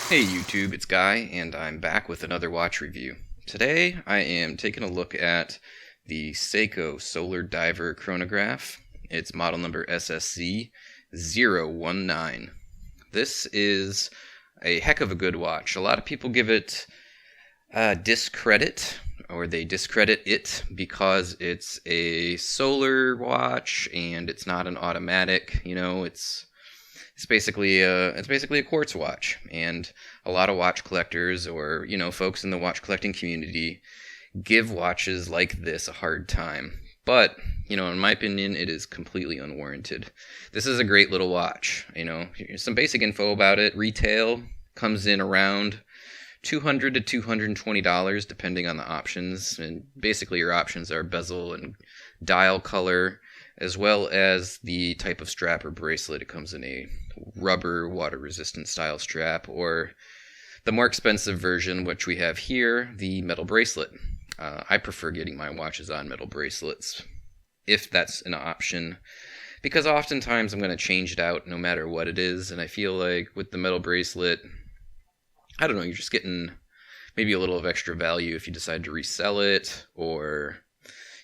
Hey YouTube, it's Guy, and I'm back with another watch review. Today I am taking a look at the Seiko Solar Diver Chronograph. It's model number SSC019. This is a heck of a good watch. A lot of people give it discredit, or they discredit it because it's a solar watch and it's not an automatic. It's basically a quartz watch, and a lot of watch collectors or folks in the watch collecting community give watches like this a hard time. But in my opinion, it is completely unwarranted. This is a great little watch. Some basic info about it. Retail comes in around $200 to $220 depending on the options, and basically your options are bezel and dial color, as well as the type of strap or bracelet. It comes in a rubber water resistant style strap, or the more expensive version, which we have here, the metal bracelet. I prefer getting my watches on metal bracelets if that's an option, because oftentimes I'm going to change it out no matter what it is, and I feel like with the metal bracelet, I don't know, you're just getting maybe a little of extra value if you decide to resell it, or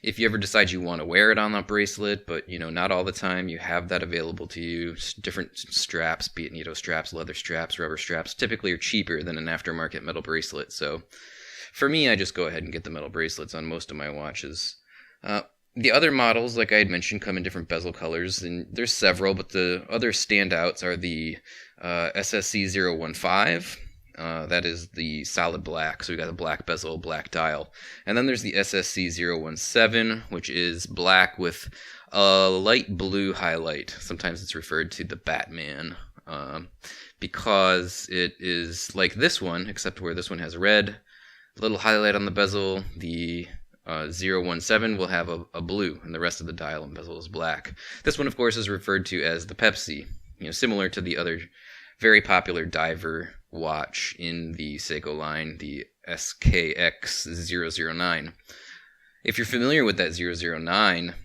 if you ever decide you want to wear it on that bracelet, but not all the time you have that available to you. Different straps, be it straps, leather straps, rubber straps, typically are cheaper than an aftermarket metal bracelet. So for me, I just go ahead and get the metal bracelets on most of my watches. The other models, like I had mentioned, come in different bezel colors, and there's several, but the other standouts are the SSC015. That is the solid black, so we got a black bezel, black dial. And then there's the SSC017, which is black with a light blue highlight. Sometimes it's referred to the Batman, because it is like this one, except where this one has red, a little highlight on the bezel. The 017 will have a blue, and the rest of the dial and bezel is black. This one, of course, is referred to as the Pepsi, similar to the other very popular diver watch in the Seiko line, the SKX009. If you're familiar with that 009,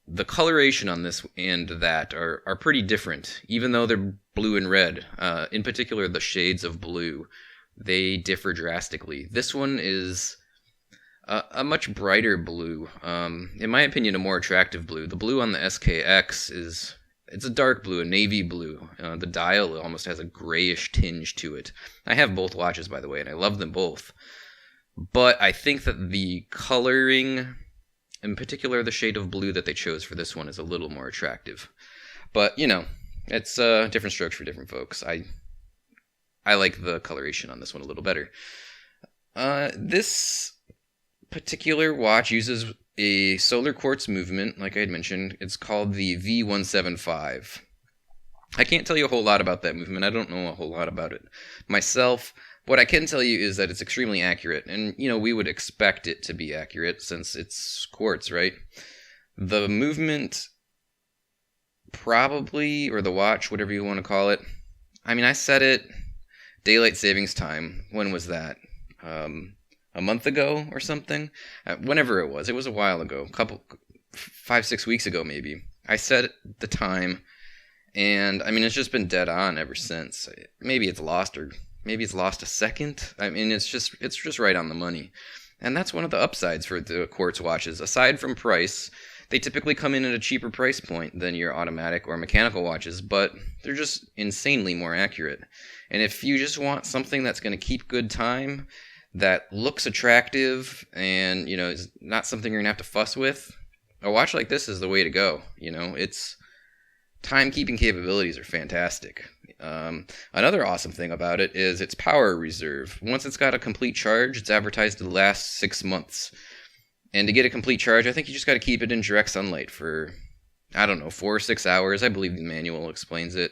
the coloration on this and that are pretty different, even though they're blue and red. In particular, the shades of blue, they differ drastically. This one is a much brighter blue. In my opinion, a more attractive blue. The blue on the SKX it's a dark blue, a navy blue. The dial almost has a grayish tinge to it. I have both watches, by the way, and I love them both. But I think that the coloring, in particular the shade of blue that they chose for this one, is a little more attractive. But, it's different strokes for different folks. I like the coloration on this one a little better. This particular watch uses a solar quartz movement, like I had mentioned. It's called the V175. I can't tell you a whole lot about that movement. I don't know a whole lot about it myself. What I can tell you is that it's extremely accurate, and we would expect it to be accurate since it's quartz, right? The movement probably, or the watch, whatever you want to call it, I set it daylight savings time. When was that? A month ago or something? Whenever it was a while ago, 5-6 weeks ago maybe. I set the time, and it's just been dead on ever since. Maybe it's lost a second. It's just right on the money. And that's one of the upsides for the quartz watches. Aside from price, they typically come in at a cheaper price point than your automatic or mechanical watches, but they're just insanely more accurate. And if you just want something that's going to keep good time, that looks attractive, and is not something you're gonna have to fuss with, a watch like this is the way to go. Its timekeeping capabilities are fantastic. Another awesome thing about it is its power reserve. Once it's got a complete charge, it's advertised to last 6 months. And to get a complete charge, I think you just got to keep it in direct sunlight for 4 or 6 hours. I believe the manual explains it.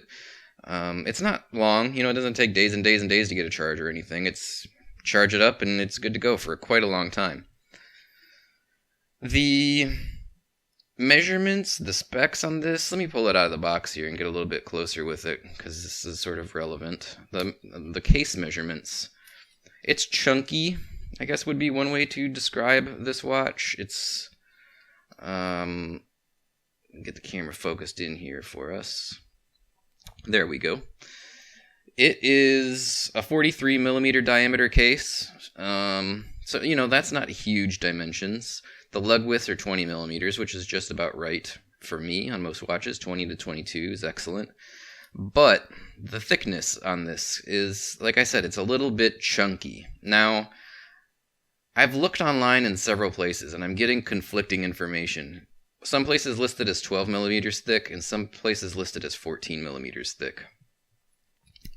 It's not long. It doesn't take days and days and days to get a charge or anything. It's charge it up and it's good to go for quite a long time. The measurements, the specs on this, let me pull it out of the box here and get a little bit closer with it, because this is sort of relevant. The case measurements, it's chunky, I guess would be one way to describe this watch. It's get the camera focused in here for us. There we go. It is a 43 millimeter diameter case. So, that's not huge dimensions. The lug widths are 20 millimeters, which is just about right for me on most watches. 20 to 22 is excellent. But the thickness on this is, like I said, it's a little bit chunky. Now, I've looked online in several places, and I'm getting conflicting information. Some places listed as 12 millimeters thick, and some places listed as 14 millimeters thick.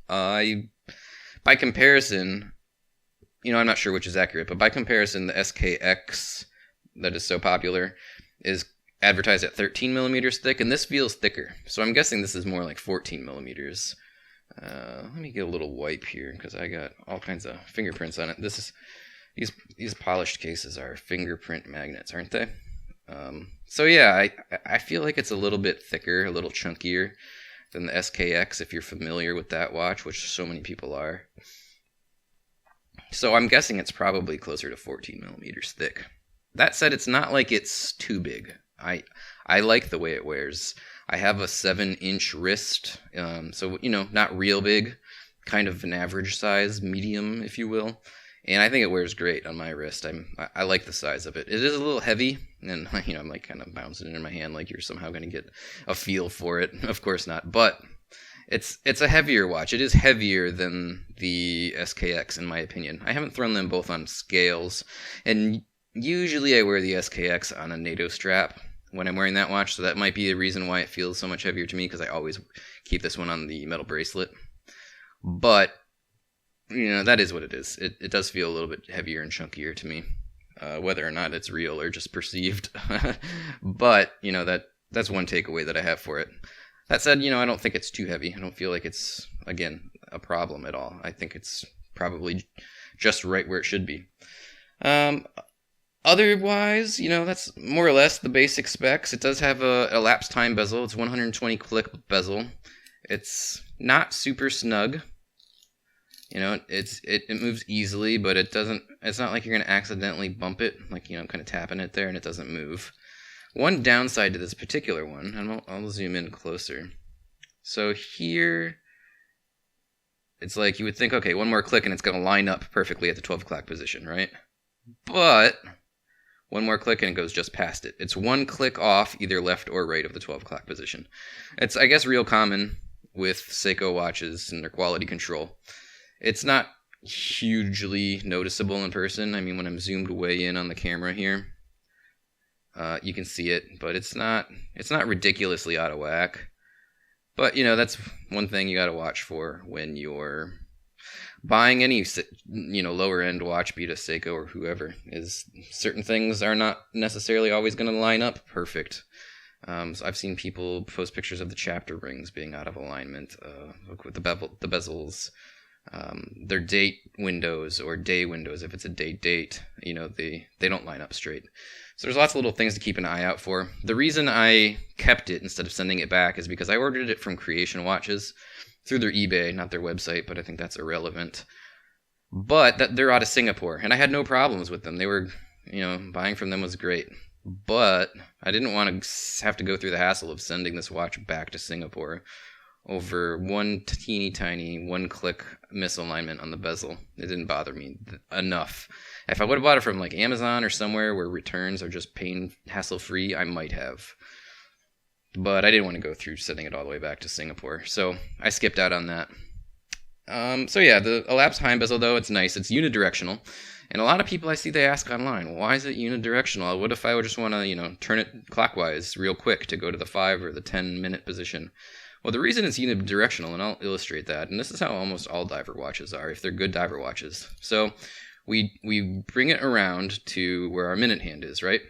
By comparison, I'm not sure which is accurate, but by comparison, the SKX that is so popular is advertised at 13 millimeters thick, and this feels thicker. So I'm guessing this is more like 14 millimeters. Let me get a little wipe here, because I got all kinds of fingerprints on it. These polished cases are fingerprint magnets, aren't they? So yeah, I feel like it's a little bit thicker, a little chunkier than the SKX, if you're familiar with that watch, which so many people are. So I'm guessing it's probably closer to 14 millimeters thick. That said, it's not like it's too big. I like the way it wears. I have a 7-inch wrist, so not real big, kind of an average size, medium, if you will. And I think it wears great on my wrist. I like the size of it. It is a little heavy, and I'm like kind of bouncing it in my hand like you're somehow going to get a feel for it. Of course not, but it's a heavier watch. It is heavier than the SKX in my opinion. I haven't thrown them both on scales, and usually I wear the SKX on a NATO strap when I'm wearing that watch, so that might be the reason why it feels so much heavier to me, because I always keep this one on the metal bracelet. But that is what it is. It does feel a little bit heavier and chunkier to me, whether or not it's real or just perceived. But, that's one takeaway that I have for it. That said, I don't think it's too heavy. I don't feel like it's, again, a problem at all. I think it's probably just right where it should be. Otherwise, that's more or less the basic specs. It does have a elapsed time bezel. It's 120 click bezel. It's not super snug. It moves easily, but it's not like you're going to accidentally bump it, like, kind of tapping it there and it doesn't move. One downside to this particular one, and I'll zoom in closer. So here, it's like you would think, okay, one more click and it's going to line up perfectly at the 12 o'clock position, right? But one more click and it goes just past it. It's one click off either left or right of the 12 o'clock position. It's, I guess, real common with Seiko watches and their quality control. It's not hugely noticeable in person. I mean, when I'm zoomed way in on the camera here, you can see it, but it's not ridiculously out of whack. But, that's one thing you got to watch for when you're buying any, lower end watch, be it a Seiko or whoever, is certain things are not necessarily always going to line up perfect. So I've seen people post pictures of the chapter rings being out of alignment, with the bezels. Their date windows or day windows, if it's a date, they don't line up straight. So there's lots of little things to keep an eye out for. The reason I kept it instead of sending it back is because I ordered it from Creation Watches through their eBay, not their website, but I think that's irrelevant. But they're out of Singapore, and I had no problems with them. They were, buying from them was great. But I didn't want to have to go through the hassle of sending this watch back to Singapore over one teeny tiny one-click misalignment on the bezel. It didn't bother me enough. If I would have bought it from like Amazon or somewhere where returns are just hassle-free, I might have. But I didn't want to go through sending it all the way back to Singapore, so I skipped out on that. So yeah, the elapsed time bezel, though, it's nice. It's unidirectional. And a lot of people I see, they ask online, why is it unidirectional? What if I would just want to, turn it clockwise real quick to go to the 5 or the 10-minute position? Well, the reason it's unidirectional, and I'll illustrate that, and this is how almost all diver watches are, if they're good diver watches. So we bring it around to where our minute hand is, right?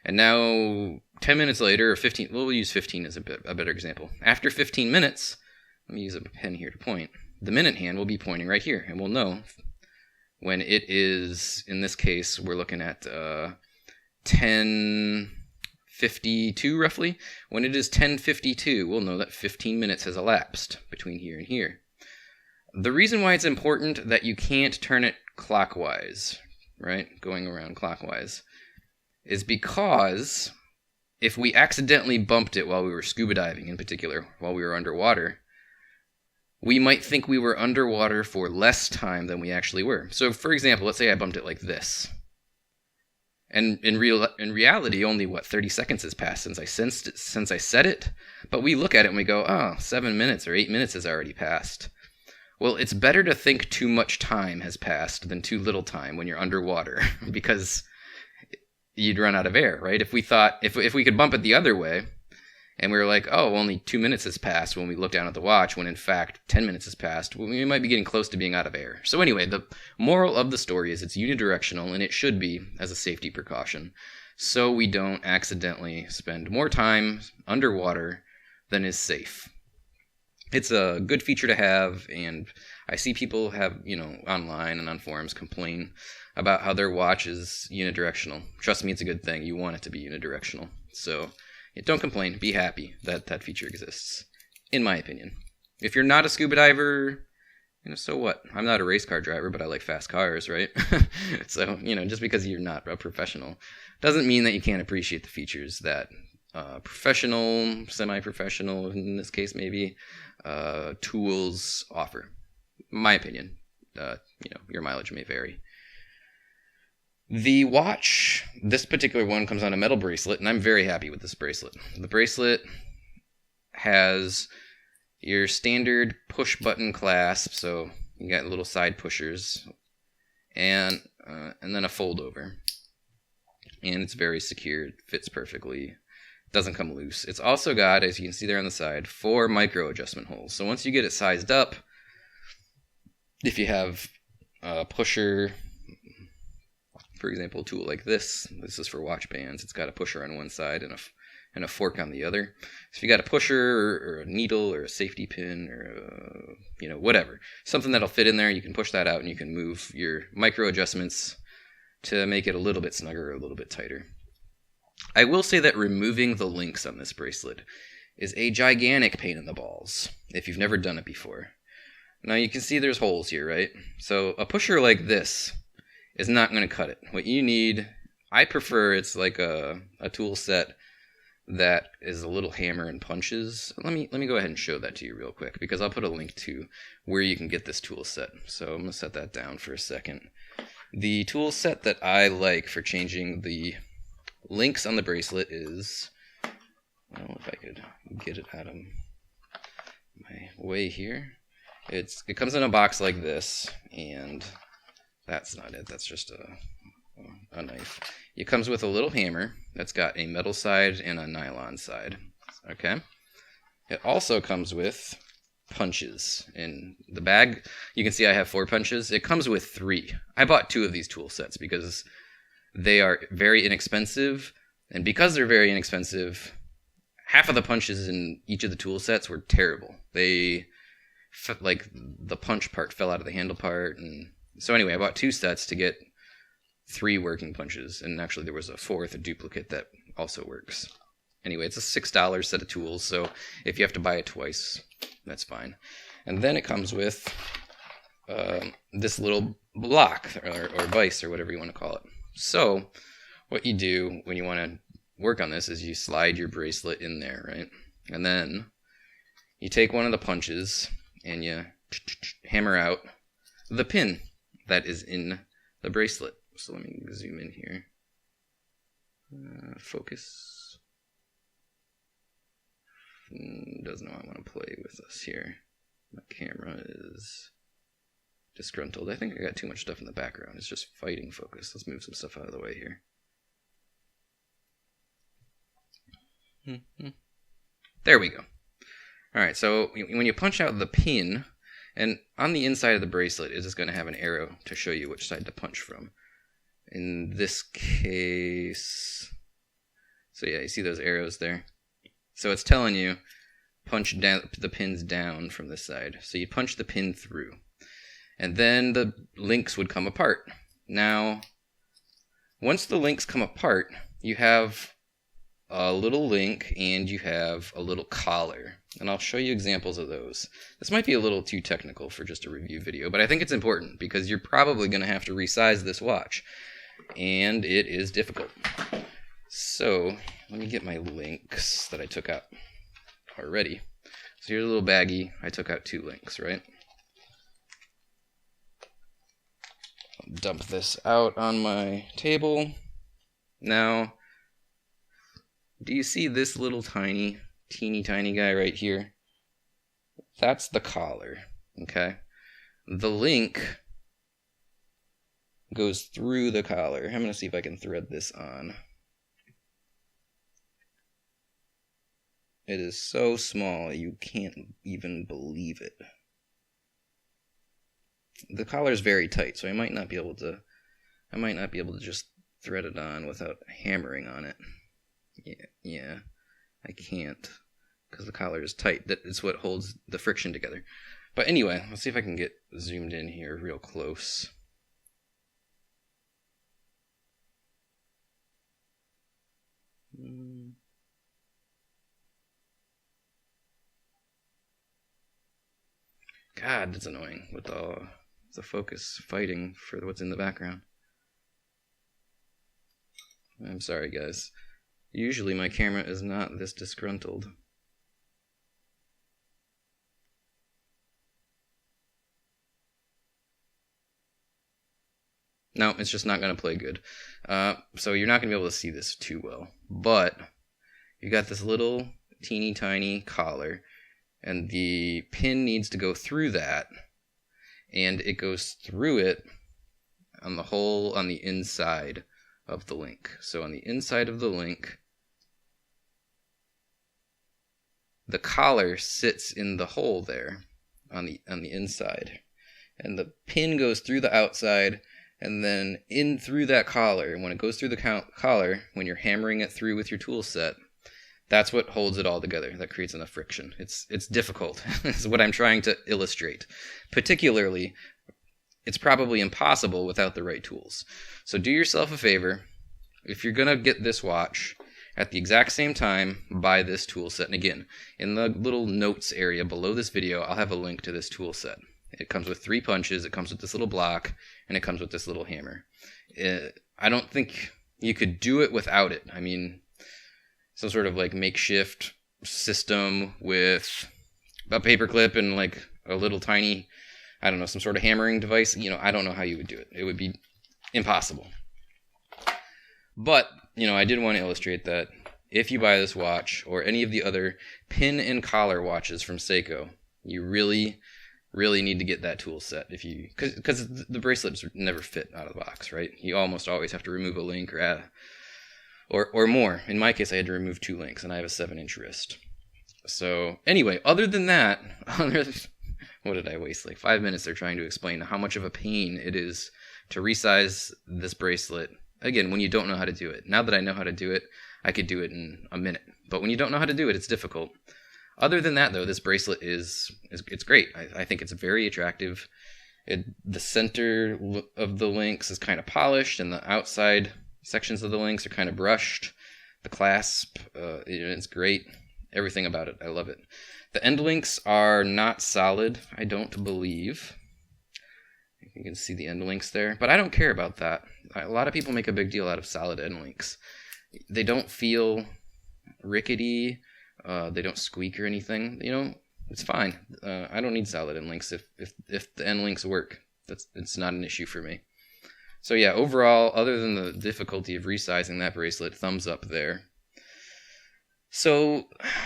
And now 10 minutes later, or 15, we'll use 15 as a better example. After 15 minutes, let me use a pen here to point, the minute hand will be pointing right here, and we'll know when it is, in this case, we're looking at 10:52 roughly. When it is 10:52, we'll know that 15 minutes has elapsed between here and here. The reason why it's important that you can't turn it clockwise, right, going around clockwise, is because if we accidentally bumped it while we were scuba diving, in particular, while we were underwater, we might think we were underwater for less time than we actually were. So, for example, let's say I bumped it like this. And in reality, only 30 seconds has passed since I set it. But we look at it and we go, oh, 7 minutes or 8 minutes has already passed. Well, it's better to think too much time has passed than too little time when you're underwater, because you'd run out of air, right? If we thought, if we could bump it the other way, and we were like, oh, only 2 minutes has passed when we look down at the watch, when in fact 10 minutes has passed, we might be getting close to being out of air. So anyway, the moral of the story is it's unidirectional, and it should be as a safety precaution, so we don't accidentally spend more time underwater than is safe. It's a good feature to have, and I see people have, online and on forums complain about how their watch is unidirectional. Trust me, it's a good thing. You want it to be unidirectional. So don't complain. Be happy that that feature exists, in my opinion. If you're not a scuba diver, so what? I'm not a race car driver, but I like fast cars, right? So, just because you're not a professional doesn't mean that you can't appreciate the features that professional, semi-professional, in this case maybe, tools offer. My opinion. Your mileage may vary. The watch, this particular one, comes on a metal bracelet, and I'm very happy with this bracelet. The bracelet has your standard push-button clasp, so you got little side pushers, and then a fold-over. And it's very secure. It fits perfectly. Doesn't come loose. It's also got, as you can see there on the side, 4 micro adjustment holes. So once you get it sized up, if you have a pusher, for example, a tool like this is for watch bands. It's got a pusher on one side and a fork on the other. So if you got a pusher or a needle or a safety pin or whatever, something that'll fit in there, you can push that out and you can move your micro adjustments to make it a little bit snugger or a little bit tighter. I will say that removing the links on this bracelet is a gigantic pain in the balls if you've never done it before. Now you can see there's holes here, right? So a pusher like this is not going to cut it. What you need, I prefer, it's like a tool set that is a little hammer and punches. Let me go ahead and show that to you real quick, because I'll put a link to where you can get this tool set. So I'm going to set that down for a second. The tool set that I like for changing the links on the bracelet is, well, if I could get it out of my way here. It comes in a box like this, and that's not it. That's just a knife. It comes with a little hammer that's got a metal side and a nylon side. Okay. It also comes with punches. In the bag, you can see I have 4 punches. It comes with 3. I bought 2 of these tool sets because they are very inexpensive, and because they're very inexpensive, half of the punches in each of the tool sets were terrible. The punch part fell out of the handle part, and so anyway, I bought 2 sets to get 3 working punches, and actually there was a 4th, a duplicate, that also works. Anyway, it's a $6 set of tools, so if you have to buy it twice, that's fine. And then it comes with this little block, or vise, or whatever you want to call it. So what you do when you want to work on this is you slide your bracelet in there, right? And then you take one of the punches and you hammer out the pin that is in the bracelet. So let me zoom in here. Focus. Doesn't know I want to play with us here. My camera is disgruntled. I think I got too much stuff in the background. It's just fighting focus. Let's move some stuff out of the way here. There we go. Alright, so when you punch out the pin, and on the inside of the bracelet is just going to have an arrow to show you which side to punch from. In this case, so yeah, you see those arrows there? So it's telling you punch down the pins down from this side. So you punch the pin through, and then the links would come apart. Now, once the links come apart, you have a little link and you have a little collar, and I'll show you examples of those. This might be a little too technical for just a review video, but I think it's important because you're probably going to have to resize this watch, and it is difficult. So let me get my links that I took out already. So here's a little baggie. I took out 2 links, right? I'll dump this out on my table. Now, do you see this little teeny tiny guy right here? That's the collar, okay? The link goes through the collar. I'm going to see if I can thread this on. It is so small, you can't even believe it. The collar is very tight, so I might not be able to just thread it on without hammering on it. Yeah, I can't, because the collar is tight. That is what holds the friction together. But anyway, let's see if I can get zoomed in here real close. God, that's annoying with the focus fighting for what's in the background. I'm sorry, guys. Usually my camera is not this disgruntled. No, it's just not going to play good. So you're not going to be able to see this too well. But you got this little teeny tiny collar, and the pin needs to go through that, and it goes through it on the hole on the inside of the link. So on the inside of the link, the collar sits in the hole there on the inside, and the pin goes through the outside and then in through that collar. And when it goes through the collar, when you're hammering it through with your tool set, that's what holds it all together. That creates enough friction. It's difficult. Is what I'm trying to illustrate. Particularly, it's probably impossible without the right tools. So do yourself a favor. If you're gonna get this watch, at the exact same time, buy this tool set. And again, in the little notes area below this video, I'll have a link to this tool set. It comes with 3 punches, it comes with this little block, and it comes with this little hammer. I don't think you could do it without it. I mean, some sort of like makeshift system with a paperclip and like a little tiny, I don't know, some sort of hammering device. You know, I don't know how you would do it. It would be impossible. But, you know, I did want to illustrate that if you buy this watch or any of the other pin and collar watches from Seiko, you really need to get that tool set. If you, because the bracelets never fit out of the box, right? You almost always have to remove a link or add, or more. In my case, I had to remove 2 links, and I have a 7-inch wrist. So anyway, other than that, what did I waste? Like 5 minutes there trying to explain how much of a pain it is to resize this bracelet. Again, when you don't know how to do it. Now that I know how to do it, I could do it in a minute. But when you don't know how to do it, it's difficult. Other than that, though, this bracelet it's great. I think it's very attractive. The center of the links is kind of polished, and the outside sections of the links are kind of brushed. The clasp, it's great. Everything about it, I love it. The end links are not solid, I don't believe. You can see the end links there, but I don't care about that. A lot of people make a big deal out of solid end links. They don't feel rickety. They don't squeak or anything. You know, it's fine. I don't need solid end links if the end links work. It's not an issue for me. So yeah, overall, other than the difficulty of resizing that bracelet, thumbs up there. So,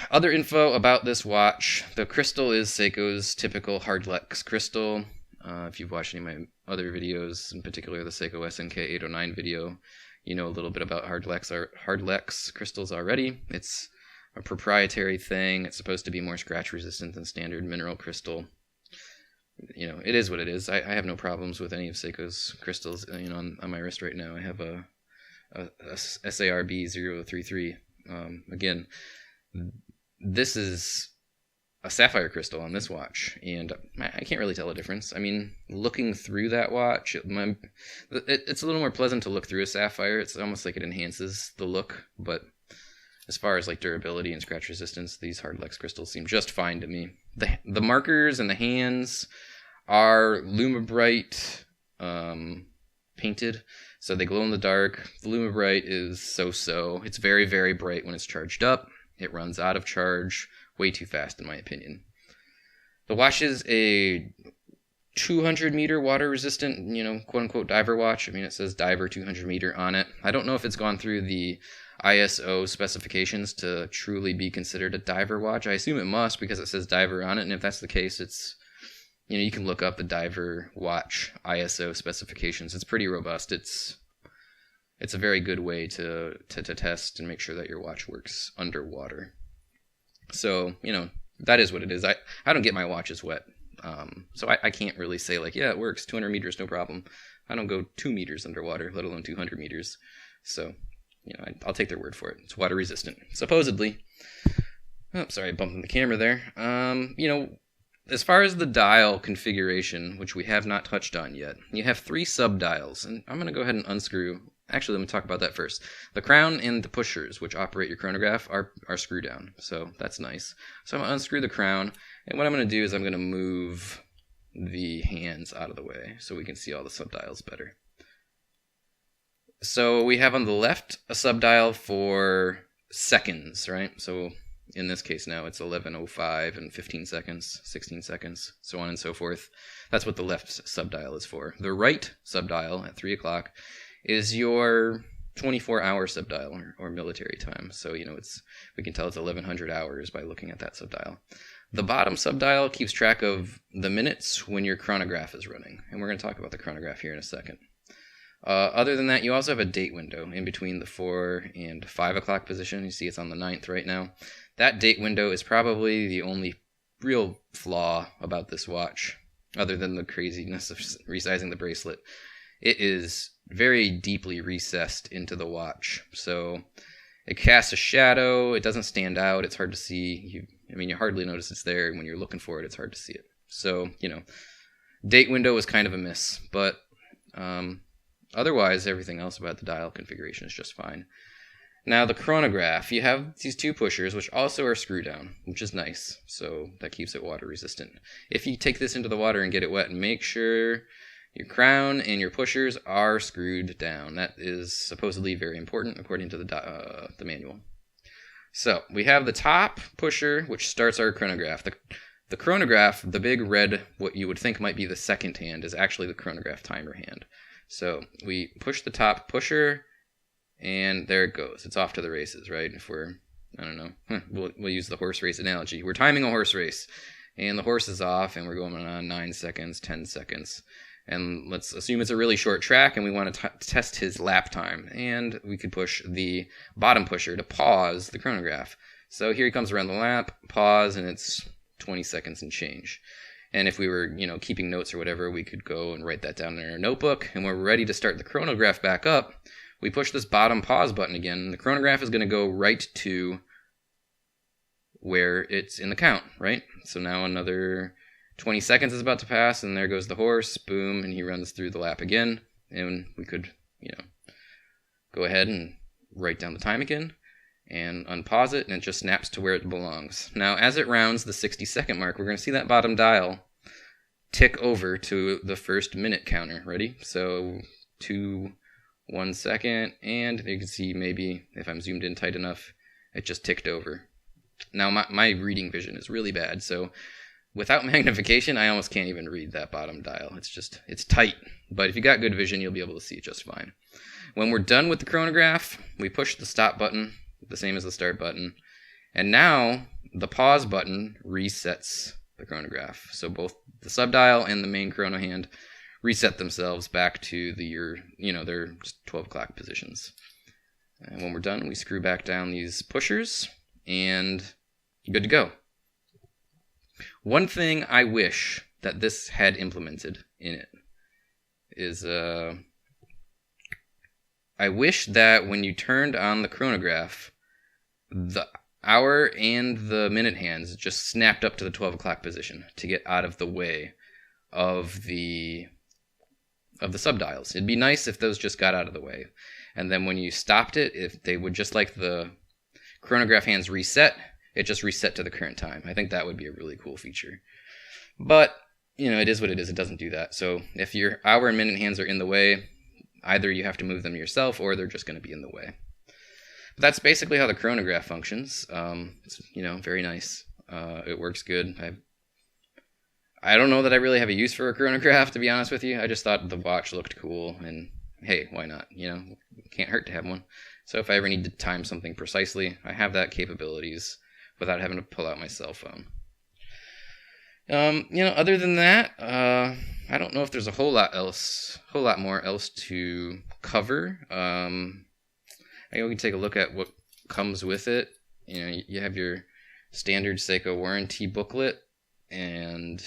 other info about this watch. The crystal is Seiko's typical Hardlex crystal. If you've watched any of my other videos, in particular the Seiko SSC019 video, you know a little bit about Hardlex crystals already. It's a proprietary thing. It's supposed to be more scratch resistant than standard mineral crystal. You know, it is what it is. I have no problems with any of Seiko's crystals. You know, on my wrist right now, I have a SARB033. Again, this is a sapphire crystal on this watch, and I can't really tell a difference. I mean, looking through that watch, it's a little more pleasant to look through a sapphire. It's almost like it enhances the look, but as far as like durability and scratch resistance, these Hardlex crystals seem just fine to me. The markers and the hands are Lumibrite painted, so they glow in the dark. The Lumibrite is so-so. It's very, very bright when it's charged up. It runs out of charge way too fast, in my opinion. The watch is a 200 meter water resistant, quote unquote diver watch. I mean, it says diver 200 meter on it. I don't know if it's gone through the ISO specifications to truly be considered a diver watch. I assume it must because it says diver on it, and if that's the case, it's, you can look up the diver watch ISO specifications. It's pretty robust. It's a very good way to test and make sure that your watch works underwater. So, that is what it is. I don't get my watches wet. So I can't really say like, yeah, it works, 200 meters, no problem. I don't go 2 meters underwater, let alone 200 meters. So, I'll take their word for it. It's water resistant, supposedly. Oh, sorry, I bumped in the camera there. As far as the dial configuration, which we have not touched on yet, you have 3 sub-dials, and I'm going to go ahead and unscrew. Actually, let me talk about that first. The crown and the pushers, which operate your chronograph, are screw down, so that's nice. So I'm going to unscrew the crown, and what I'm going to do is I'm going to move the hands out of the way so we can see all the sub-dials better. So we have on the left a sub-dial for seconds, right? So in this case now it's 11:05 and 15 seconds, 16 seconds, so on and so forth. That's what the left sub-dial is for. The right sub-dial at 3 o'clock is your 24-hour sub-dial or military time. So, we can tell it's 1100 hours by looking at that sub-dial. The bottom sub-dial keeps track of the minutes when your chronograph is running, and we're going to talk about the chronograph here in a second. Other than that, you also have a date window in between the 4 and 5 o'clock position. You see it's on the 9th right now. That date window is probably the only real flaw about this watch, other than the craziness of resizing the bracelet. It is very deeply recessed into the watch, so it casts a shadow. It doesn't stand out. It's hard to see. You hardly notice it's there. When you're looking for it, it's hard to see it. So, date window was kind of a miss, but otherwise, everything else about the dial configuration is just fine. Now, the chronograph, you have these 2 pushers, which also are screw down, which is nice, so that keeps it water resistant. If you take this into the water and get it wet, make sure your crown and your pushers are screwed down. That is supposedly very important according to the manual. So we have the top pusher, which starts our chronograph. The chronograph, the big red, what you would think might be the second hand, is actually the chronograph timer hand. So we push the top pusher, and there it goes. It's off to the races, right? If we're, I don't know, we'll use the horse race analogy. We're timing a horse race, and the horse is off, and we're going on 9 seconds, 10 seconds. And let's assume it's a really short track and we want to test his lap time. And we could push the bottom pusher to pause the chronograph. So here he comes around the lap, pause, and it's 20 seconds and change. And if we were, keeping notes or whatever, we could go and write that down in our notebook. And when we're ready to start the chronograph back up, we push this bottom pause button again. And the chronograph is going to go right to where it's in the count, right? So now another 20 seconds is about to pass, and there goes the horse, boom, and he runs through the lap again, and we could, go ahead and write down the time again, and unpause it, and it just snaps to where it belongs. Now, as it rounds the 60-second mark, we're going to see that bottom dial tick over to the first minute counter. Ready? So, 2, 1 second, and you can see maybe, if I'm zoomed in tight enough, it just ticked over. Now, my reading vision is really bad, so without magnification, I almost can't even read that bottom dial. It's tight. But if you got good vision, you'll be able to see it just fine. When we're done with the chronograph, we push the stop button, the same as the start button. And now the pause button resets the chronograph. So both the sub-dial and the main chrono hand reset themselves back to their just 12 o'clock positions. And when we're done, we screw back down these pushers, and good to go. One thing I wish that this had implemented in it is, I wish that when you turned on the chronograph, the hour and the minute hands just snapped up to the 12 o'clock position to get out of the way of the sub-dials. It'd be nice if those just got out of the way. And then when you stopped it, if they would just like the chronograph hands reset, it just reset to the current time. I think that would be a really cool feature. But, it is what it is. It doesn't do that. So if your hour and minute hands are in the way, either you have to move them yourself or they're just going to be in the way. But that's basically how the chronograph functions. It's, very nice. It works good. I don't know that I really have a use for a chronograph, to be honest with you. I just thought the watch looked cool, and hey, why not? You know, can't hurt to have one. So if I ever need to time something precisely, I have that capabilities without having to pull out my cell phone. You know, other than that, I don't know if there's a whole lot more else to cover. I can take a look at what comes with it. You know, you have your standard Seiko warranty booklet, and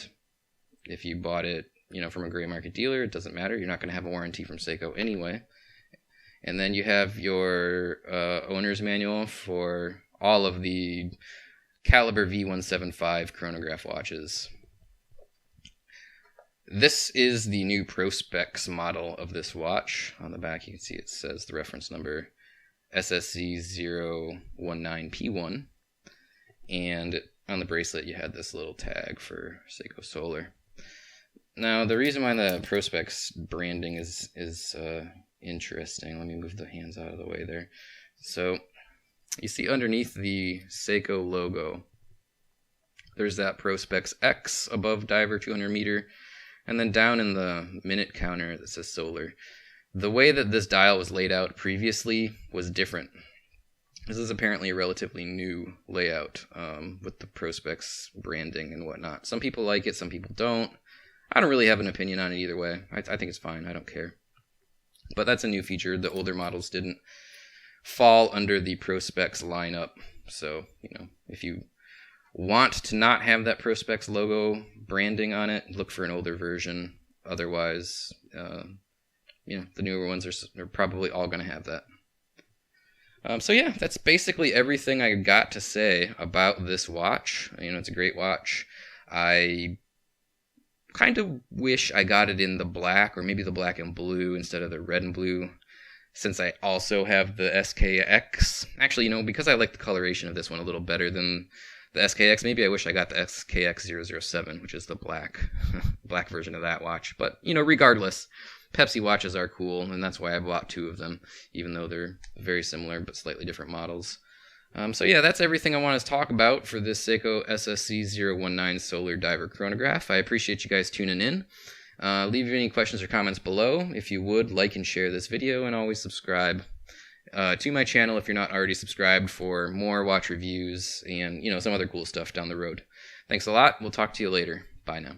if you bought it, you know, from a gray market dealer, it doesn't matter. You're not going to have a warranty from Seiko anyway. And then you have your owner's manual for all of the caliber V175 chronograph watches. This is the new Prospex model of this watch. On the back you can see it says the reference number SSC019P1. And on the bracelet you had this little tag for Seiko Solar. Now the reason why the Prospex branding is interesting, let me move the hands out of the way there. So you see underneath the Seiko logo, there's that Prospex X above diver 200 meter, and then down in the minute counter that says Solar. The way that this dial was laid out previously was different. This is apparently a relatively new layout with the Prospex branding and whatnot. Some people like it, some people don't. I don't really have an opinion on it either way. I think it's fine, I don't care. But that's a new feature. The older models didn't fall under the Prospex lineup. So, you know, if you want to not have that Prospex logo branding on it, look for an older version. Otherwise, you know, the newer ones are probably all going to have that. So yeah, that's basically everything I got to say about this watch. You know, it's a great watch. I kind of wish I got it in the black, or maybe the black and blue instead of the red and blue, since I also have the SKX. Actually, you know, because I like the coloration of this one a little better than the SKX, maybe I wish I got the SKX007, which is the black version of that watch. But, you know, regardless, Pepsi watches are cool, and that's why I bought two of them, even though they're very similar but slightly different models. So yeah, that's everything I want to talk about for this Seiko SSC019 Solar Diver Chronograph. I appreciate you guys tuning in. Leave any questions or comments below. If you would, like and share this video, and always subscribe to my channel if you're not already subscribed for more watch reviews and, you know, some other cool stuff down the road. Thanks a lot. We'll talk to you later. Bye now.